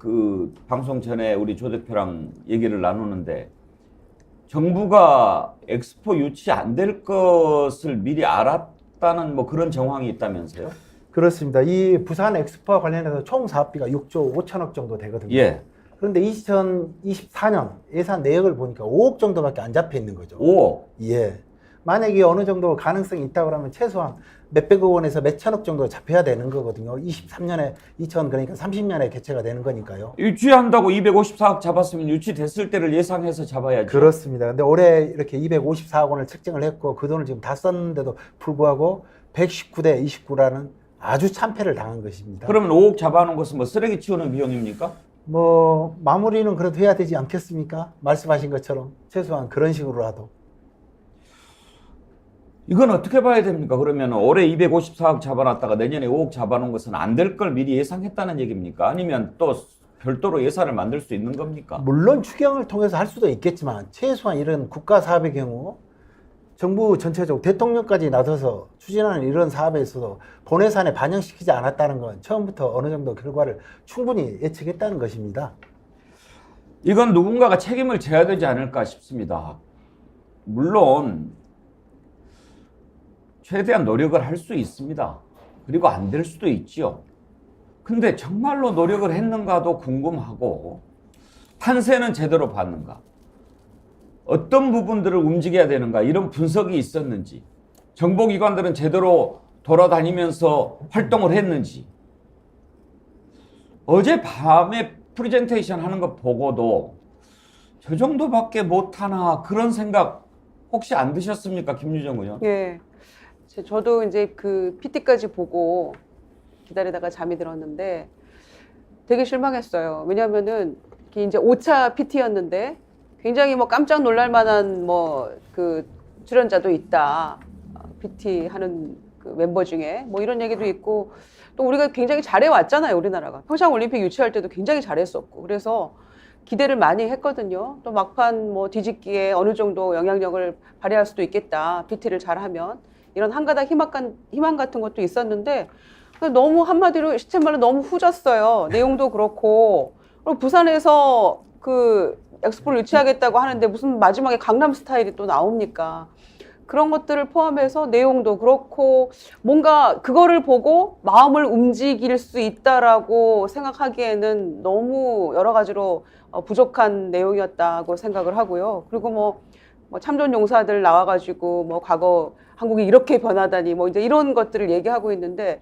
그 방송 전에 우리 조 대표랑 얘기를 나누는데 정부가 엑스포 유치 안 될 것을 미리 알았다는 뭐 그런 정황이 있다면서요? 그렇습니다. 이 부산 엑스포와 관련해서 총 사업비가 6조 5천억 정도 되거든요. 예. 그런데 2024년 예산 내역을 보니까 5억 정도밖에 안 잡혀 있는 거죠. 5억. 예. 만약에 어느 정도 가능성이 있다고 하면 최소한 몇백억 원에서 몇천억 정도 잡혀야 되는 거거든요. 23년에, 그러니까 30년에 개최가 되는 거니까요. 유치한다고 254억 잡았으면 유치됐을 때를 예상해서 잡아야죠. 그렇습니다. 근데 올해 이렇게 254억 원을 책정을 했고 그 돈을 지금 다 썼는데도 불구하고 119대 29라는 아주 참패를 당한 것입니다. 그러면 5억 잡아놓은 것은 뭐 쓰레기 치우는 비용입니까? 뭐 마무리는 그래도 해야 되지 않겠습니까? 말씀하신 것처럼 최소한 그런 식으로라도. 이건 어떻게 봐야 됩니까? 그러면 올해 254억 잡아놨다가 내년에 5억 잡아놓은 것은 안 될 걸 미리 예상했다는 얘기입니까? 아니면 또 별도로 예산을 만들 수 있는 겁니까? 물론 추경을 통해서 할 수도 있겠지만 최소한 이런 국가 사업의 경우 정부 전체적으로 대통령까지 나서서 추진하는 이런 사업에 있어서 본예산에 반영시키지 않았다는 건 처음부터 어느 정도 결과를 충분히 예측했다는 것입니다. 이건 누군가가 책임을 져야 되지 않을까 싶습니다. 물론 최대한 노력을 할 수 있습니다. 그리고 안 될 수도 있지요. 근데 정말로 노력을 했는가도 궁금하고 판세는 제대로 봤는가? 어떤 부분들을 움직여야 되는가? 이런 분석이 있었는지, 정보기관들은 제대로 돌아다니면서 활동을 했는지, 어젯밤에 프레젠테이션 하는 거 보고도 저 정도밖에 못하나 그런 생각 혹시 안 드셨습니까, 김유정 의원? 예. 저도 이제 그 PT까지 보고 기다리다가 잠이 들었는데 되게 실망했어요. 왜냐면은 이제 5차 PT였는데 굉장히 뭐 깜짝 놀랄 만한 뭐 그 출연자도 있다. PT 하는 그 멤버 중에 뭐 이런 얘기도 있고 또 우리가 굉장히 잘해왔잖아요, 우리나라가. 평창 올림픽 유치할 때도 굉장히 잘했었고. 그래서 기대를 많이 했거든요. 또 막판 뭐 뒤집기에 어느 정도 영향력을 발휘할 수도 있겠다. PT를 잘하면. 이런 한가닥 희망 같은 것도 있었는데 너무 한마디로 시쳇말로 너무 후졌어요. 내용도 그렇고. 그리고 부산에서 그 엑스포를 유치하겠다고 하는데 무슨 마지막에 강남 스타일이 또 나옵니까? 그런 것들을 포함해서 내용도 그렇고 뭔가 그거를 보고 마음을 움직일 수 있다라고 생각하기에는 너무 여러 가지로 부족한 내용이었다고 생각을 하고요. 그리고 뭐 참전 용사들 나와가지고 뭐 과거 한국이 이렇게 변하다니 뭐 이제 이런 것들을 얘기하고 있는데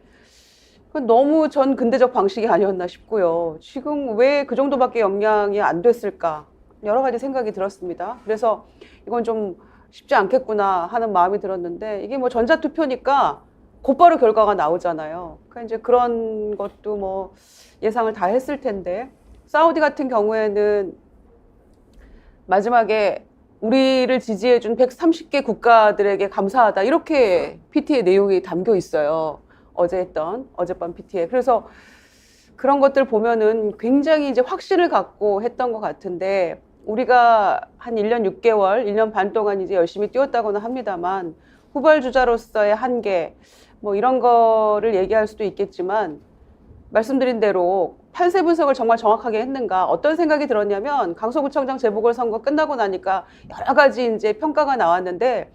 너무 전 근대적 방식이 아니었나 싶고요. 지금 왜 그 정도밖에 영향이 안 됐을까? 여러 가지 생각이 들었습니다. 그래서 이건 좀 쉽지 않겠구나 하는 마음이 들었는데 이게 뭐 전자투표니까 곧바로 결과가 나오잖아요. 그러니까 이제 그런 것도 뭐 예상을 다 했을 텐데 사우디 같은 경우에는 마지막에 우리를 지지해준 130개 국가들에게 감사하다 이렇게 PT의 내용이 담겨 있어요. 어젯밤 PT에. 그래서 그런 것들 보면은 굉장히 이제 확신을 갖고 했던 것 같은데 우리가 한 1년 6개월, 1년 반 동안 이제 열심히 뛰었다고는 합니다만 후발주자로서의 한계 뭐 이런 거를 얘기할 수도 있겠지만 말씀드린 대로 판세 분석을 정말 정확하게 했는가 어떤 생각이 들었냐면 강서구청장 재보궐선거 끝나고 나니까 여러 가지 이제 평가가 나왔는데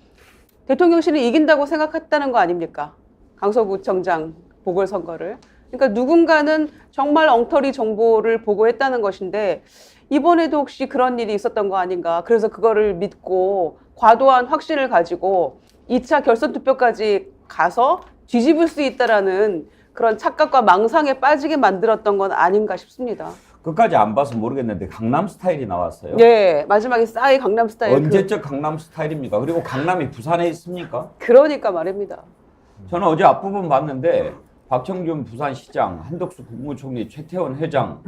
대통령실은 이긴다고 생각했다는 거 아닙니까? 강서구청장 보궐선거를. 그러니까 누군가는 정말 엉터리 정보를 보고했다는 것인데 이번에도 혹시 그런 일이 있었던 거 아닌가. 그래서 그거를 믿고 과도한 확신을 가지고 2차 결선 투표까지 가서 뒤집을 수 있다라는 그런 착각과 망상에 빠지게 만들었던 건 아닌가 싶습니다. 끝까지 안 봐서 모르겠는데 강남 스타일이 나왔어요? 네, 마지막에 싸이 강남 스타일. 언제적 강남 스타일입니까? 그리고 강남이 부산에 있습니까? 그러니까 말입니다. 저는 어제 앞부분 봤는데 박형준 부산시장, 한덕수 국무총리, 최태원 회장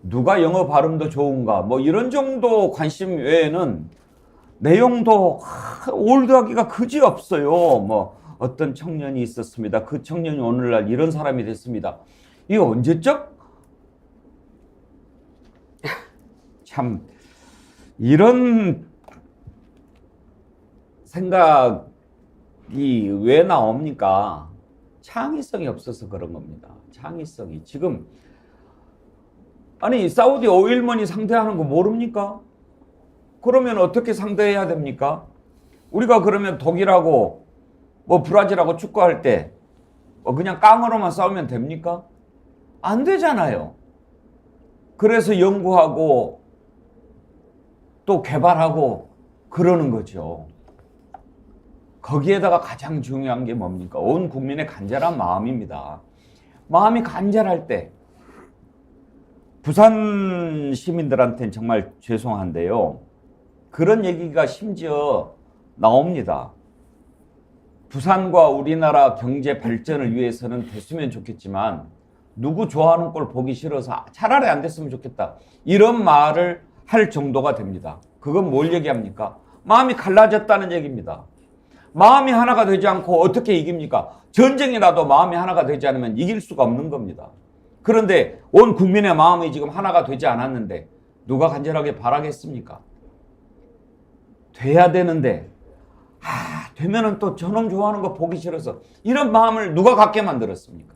누가 영어 발음도 좋은가 뭐 이런 정도 관심 외에는 내용도 올드하기가 그지없어요. 뭐 어떤 청년이 있었습니다. 그 청년이 오늘날 이런 사람이 됐습니다. 이거 언제적? 참 이런 생각이 왜 나옵니까? 창의성이 없어서 그런 겁니다. 창의성이 지금 아니 사우디 오일머니 상대하는 거 모릅니까? 그러면 어떻게 상대해야 됩니까? 우리가 그러면 독일하고 뭐 브라질하고 축구할 때 그냥 깡으로만 싸우면 됩니까? 안 되잖아요. 그래서 연구하고 또 개발하고 그러는 거죠. 거기에다가 가장 중요한 게 뭡니까? 온 국민의 간절한 마음입니다. 마음이 간절할 때 부산 시민들한테는 정말 죄송한데요. 그런 얘기가 심지어 나옵니다. 부산과 우리나라 경제 발전을 위해서는 됐으면 좋겠지만 누구 좋아하는 꼴 보기 싫어서 차라리 안 됐으면 좋겠다. 이런 말을 할 정도가 됩니다. 그건 뭘 얘기합니까? 마음이 갈라졌다는 얘기입니다. 마음이 하나가 되지 않고 어떻게 이깁니까? 전쟁이라도 마음이 하나가 되지 않으면 이길 수가 없는 겁니다. 그런데 온 국민의 마음이 지금 하나가 되지 않았는데 누가 간절하게 바라겠습니까? 돼야 되는데 되면은 또 저놈 좋아하는 거 보기 싫어서 이런 마음을 누가 갖게 만들었습니까?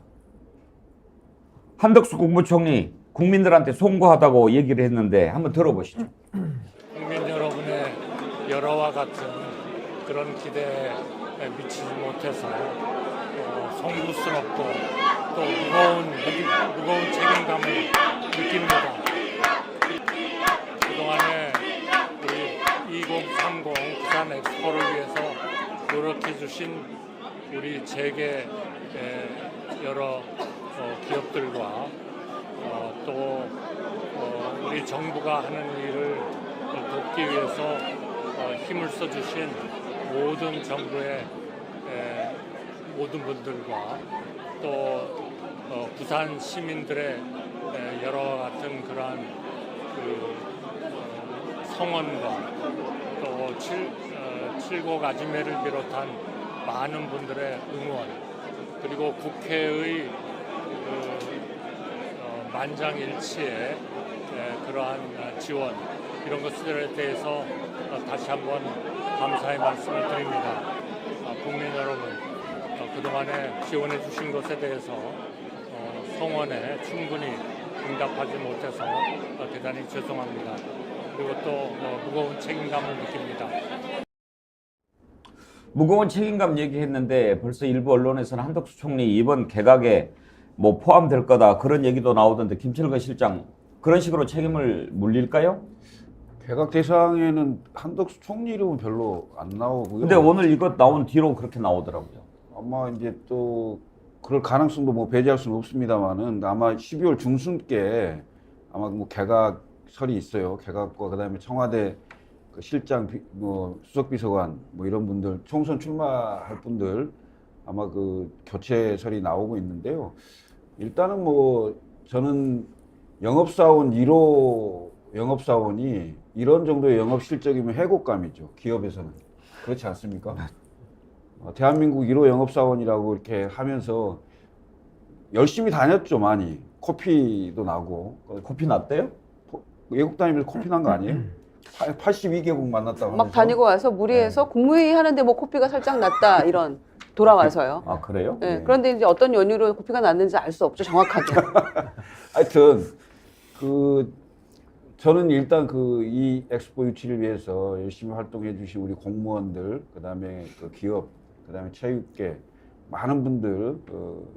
한덕수 국무총리 국민들한테 송구하다고 얘기를 했는데 한번 들어보시죠. 국민 여러분의 열화와 같은 그런 기대에 미치지 못해서 송구스럽고 또 무거운 책임감을 느낍니다. 그동안에 우리 2030 부산 엑스포를 위해서 노력해 주신 우리 재계 여러 기업들과 또 우리 정부가 하는 일을 돕기 위해서 힘을 써주신 모든 정부의 모든 분들과 또 부산 시민들의 여러 같은 그러한 성원과 또 칠곡 아지매를 비롯한 많은 분들의 응원 그리고 국회의 만장일치의 그러한 지원 이런 것들에 대해서 다시 한번 감사의 말씀을 드립니다. 국민 여러분 그동안에 지원해 주신 것에 대해서 성원에 충분히 응답하지 못해서 대단히 죄송합니다. 그리고 또 무거운 책임감을 느낍니다. 무거운 책임감 얘기했는데 벌써 일부 언론에서는 한덕수 총리 이번 개각에 뭐 포함될 거다 그런 얘기도 나오던데 김철근 실장 그런 식으로 책임을 물릴까요? 개각 대상에는 한덕수 총리 이름은 별로 안 나오고요. 근데 오늘 이것 나온 뒤로 그렇게 나오더라고요. 아마 이제 또 그럴 가능성도 뭐 배제할 수는 없습니다만은 아마 12월 중순께 아마 뭐 개각설이 있어요. 개각과 그다음에 청와대 그 실장, 뭐 수석비서관 뭐 이런 분들 총선 출마할 분들 아마 그 교체설이 나오고 있는데요. 일단은 뭐 저는 영업사원 1호 영업사원이 이런 정도의 영업 실적이면 해곡감이죠. 기업에서는 그렇지 않습니까? 대한민국 1호 영업사원이라고 이렇게 하면서 열심히 다녔죠. 많이 코피도 나고. 코피 났대요? 외국 다니면서 코피 난 거 아니에요? 82개국 만났다고 막 하면서. 다니고 와서 무리해서 국무회의 하는데 뭐 코피가 살짝 났다 이런 돌아와서요. 아 그래요? 네. 네. 그런데 이제 어떤 연유로 코피가 났는지 알 수 없죠 정확하게. 하여튼 저는 일단 이 엑스포 유치를 위해서 열심히 활동해 주신 우리 공무원들, 그다음에 그 기업, 그다음에 체육계 많은 분들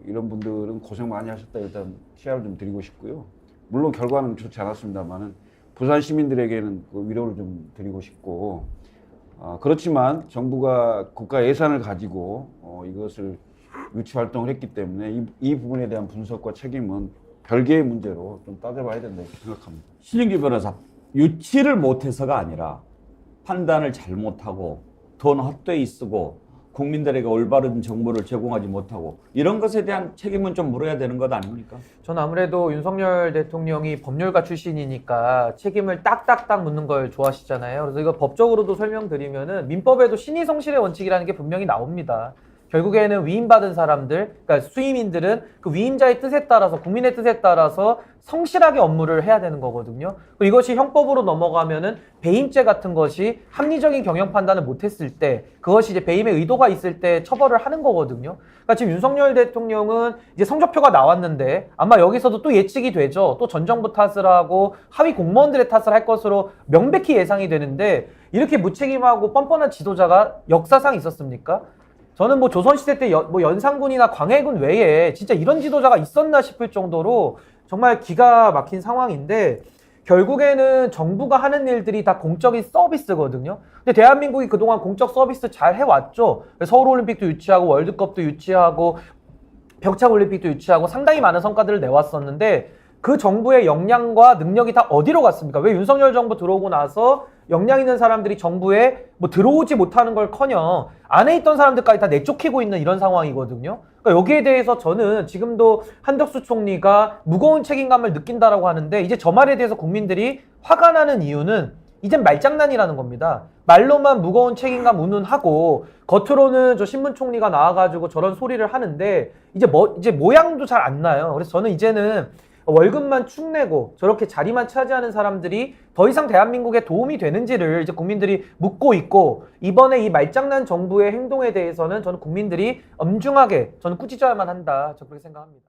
이런 분들은 고생 많이 하셨다 일단 시야를 좀 드리고 싶고요. 물론 결과는 좋지 않았습니다만은 부산 시민들에게는 그 위로를 좀 드리고 싶고 그렇지만 정부가 국가 예산을 가지고 이것을 유치 활동을 했기 때문에 이 부분에 대한 분석과 책임은 별개의 문제로 좀 따져봐야 된다 이렇게 생각합니다. 신인규 변호사, 유치를 못해서가 아니라 판단을 잘못하고 돈 헛되이 쓰고 국민들에게 올바른 정보를 제공하지 못하고 이런 것에 대한 책임은 좀 물어야 되는 것 아닙니까? 전 아무래도 윤석열 대통령이 법률가 출신이니까 책임을 딱딱딱 묻는 걸 좋아하시잖아요. 그래서 이거 법적으로도 설명드리면은 민법에도 신의성실의 원칙이라는 게 분명히 나옵니다. 결국에는 위임받은 사람들, 그러니까 수임인들은 그 위임자의 뜻에 따라서, 국민의 뜻에 따라서 성실하게 업무를 해야 되는 거거든요. 그리고 이것이 형법으로 넘어가면은 배임죄 같은 것이 합리적인 경영 판단을 못했을 때, 그것이 이제 배임의 의도가 있을 때 처벌을 하는 거거든요. 그러니까 지금 윤석열 대통령은 이제 성적표가 나왔는데 아마 여기서도 또 예측이 되죠. 또 전 정부 탓을 하고 하위 공무원들의 탓을 할 것으로 명백히 예상이 되는데, 이렇게 무책임하고 뻔뻔한 지도자가 역사상 있었습니까? 저는 뭐 조선시대 때 뭐 연산군이나 광해군 외에 진짜 이런 지도자가 있었나 싶을 정도로 정말 기가 막힌 상황인데, 결국에는 정부가 하는 일들이 다 공적인 서비스거든요. 근데 대한민국이 그동안 공적 서비스 잘 해왔죠. 서울올림픽도 유치하고 월드컵도 유치하고 평창올림픽도 유치하고 상당히 많은 성과들을 내왔었는데, 그 정부의 역량과 능력이 다 어디로 갔습니까? 왜 윤석열 정부 들어오고 나서 역량 있는 사람들이 정부에 뭐 들어오지 못하는 걸커녕 안에 있던 사람들까지 다 내쫓기고 있는 이런 상황이거든요. 그러니까 여기에 대해서 저는 지금도 한덕수 총리가 무거운 책임감을 느낀다라고 하는데, 이제 저 말에 대해서 국민들이 화가 나는 이유는 이젠 말장난이라는 겁니다. 말로만 무거운 책임감 운운하고 겉으로는 저 신문 총리가 나와가지고 저런 소리를 하는데 이제 모양도 잘 안 나요. 그래서 저는 이제는 월급만 축 내고 저렇게 자리만 차지하는 사람들이 더 이상 대한민국에 도움이 되는지를 이제 국민들이 묻고 있고, 이번에 이 말장난 정부의 행동에 대해서는 저는 국민들이 엄중하게 저는 꾸짖어야만 한다. 저 그렇게 생각합니다.